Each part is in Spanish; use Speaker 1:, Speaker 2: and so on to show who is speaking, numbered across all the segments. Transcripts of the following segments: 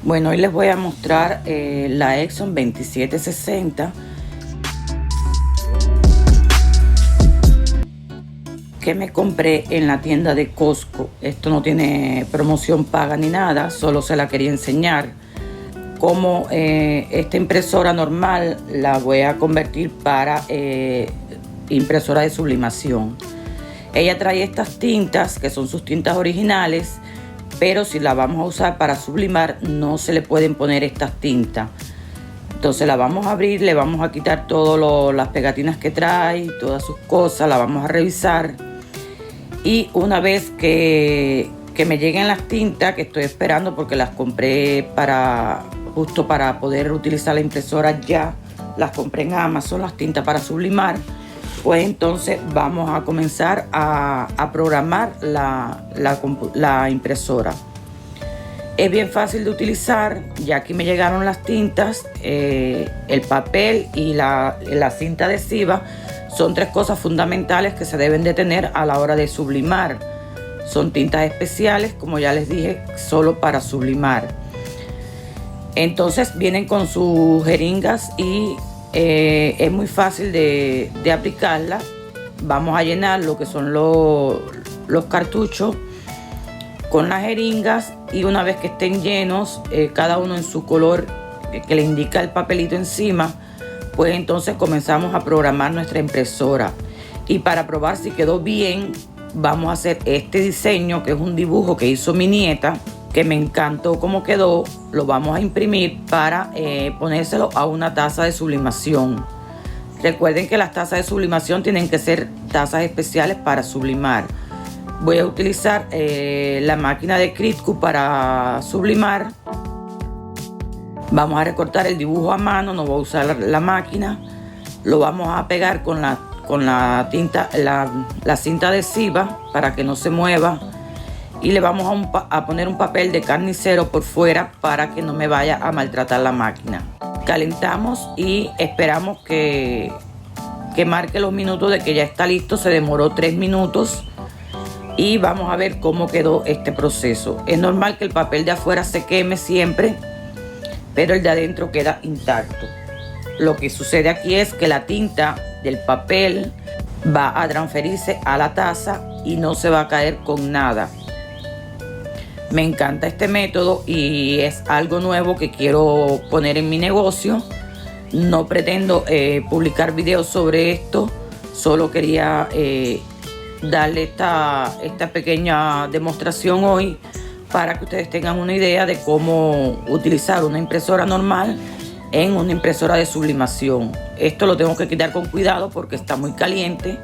Speaker 1: Bueno, hoy les voy a mostrar la Epson 2760 que me compré en la tienda de Costco. Esto no tiene promoción paga ni nada, solo se la quería enseñar cómo esta impresora normal la voy a convertir para impresora de sublimación. Ella trae estas tintas que son sus tintas originales, pero si la vamos a usar para sublimar no se le pueden poner estas tintas. Entonces la vamos a abrir, le vamos a quitar todas las pegatinas que trae, todas sus cosas, la vamos a revisar. Y una vez que me lleguen las tintas, que estoy esperando porque las compré justo para poder utilizar la impresora ya, las compré en Amazon, las tintas para sublimar, pues entonces vamos a comenzar a programar la impresora. Es bien fácil de utilizar, ya aquí me llegaron las tintas, el papel y la cinta adhesiva. Son tres cosas fundamentales que se deben de tener a la hora de sublimar. Son tintas especiales, como ya les dije, solo para sublimar. Entonces vienen con sus jeringas y es muy fácil de aplicarla. Vamos a llenar lo que son los cartuchos con las jeringas, y una vez que estén llenos, cada uno en su color que le indica el papelito encima, pues entonces comenzamos a programar nuestra impresora. Y para probar si quedó bien, vamos a hacer este diseño, que es un dibujo que hizo mi nieta, que me encantó cómo quedó. Lo vamos a imprimir para ponérselo a una taza de sublimación. Recuerden que las tazas de sublimación tienen que ser tazas especiales para sublimar. Voy a utilizar la máquina de Cricut para sublimar. Vamos a recortar el dibujo a mano, no voy a usar la máquina. Lo vamos a pegar con la cinta adhesiva para que no se mueva. Y le vamos a poner un papel de carnicero por fuera para que no me vaya a maltratar la máquina. Calentamos y esperamos que marque los minutos de que ya está listo. Se demoró 3 minutos. Y vamos a ver cómo quedó este proceso. Es normal que el papel de afuera se queme siempre, pero el de adentro queda intacto. Lo que sucede aquí es que la tinta del papel va a transferirse a la taza y no se va a caer con nada. Me encanta este método y es algo nuevo que quiero poner en mi negocio. No pretendo publicar videos sobre esto, solo quería darle esta pequeña demostración hoy para que ustedes tengan una idea de cómo utilizar una impresora normal en una impresora de sublimación. Esto lo tengo que quitar con cuidado porque está muy caliente,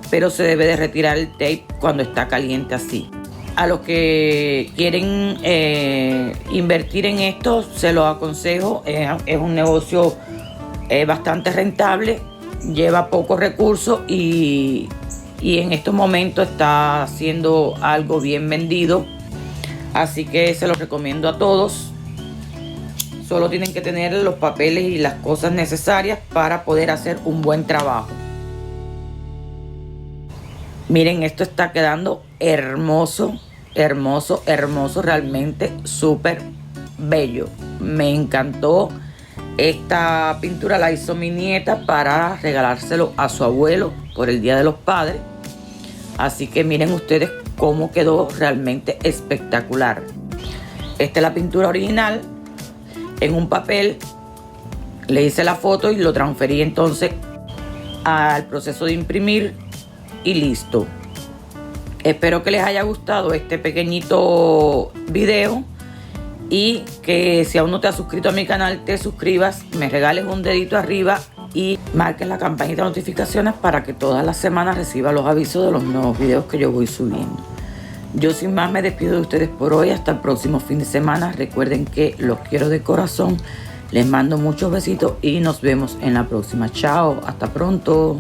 Speaker 1: pero se debe de retirar el tape cuando está caliente así. A los que quieren invertir en esto, se los aconsejo. Es un negocio bastante rentable, lleva pocos recursos y en estos momentos está siendo algo bien vendido. Así que se los recomiendo a todos. Solo tienen que tener los papeles y las cosas necesarias para poder hacer un buen trabajo. Miren, esto está quedando hermoso, hermoso, hermoso, realmente súper bello. Me encantó. Esta pintura la hizo mi nieta para regalárselo a su abuelo por el Día de los Padres. Así que miren ustedes cómo quedó, realmente espectacular. Esta es la pintura original en un papel. Le hice la foto y lo transferí entonces al proceso de imprimir y listo. Espero que les haya gustado este pequeñito video y que si aún no te has suscrito a mi canal, te suscribas, me regales un dedito arriba y marques la campanita de notificaciones para que todas las semanas reciba los avisos de los nuevos videos que yo voy subiendo. Yo sin más me despido de ustedes por hoy. Hasta el próximo fin de semana. Recuerden que los quiero de corazón. Les mando muchos besitos y nos vemos en la próxima. Chao, hasta pronto.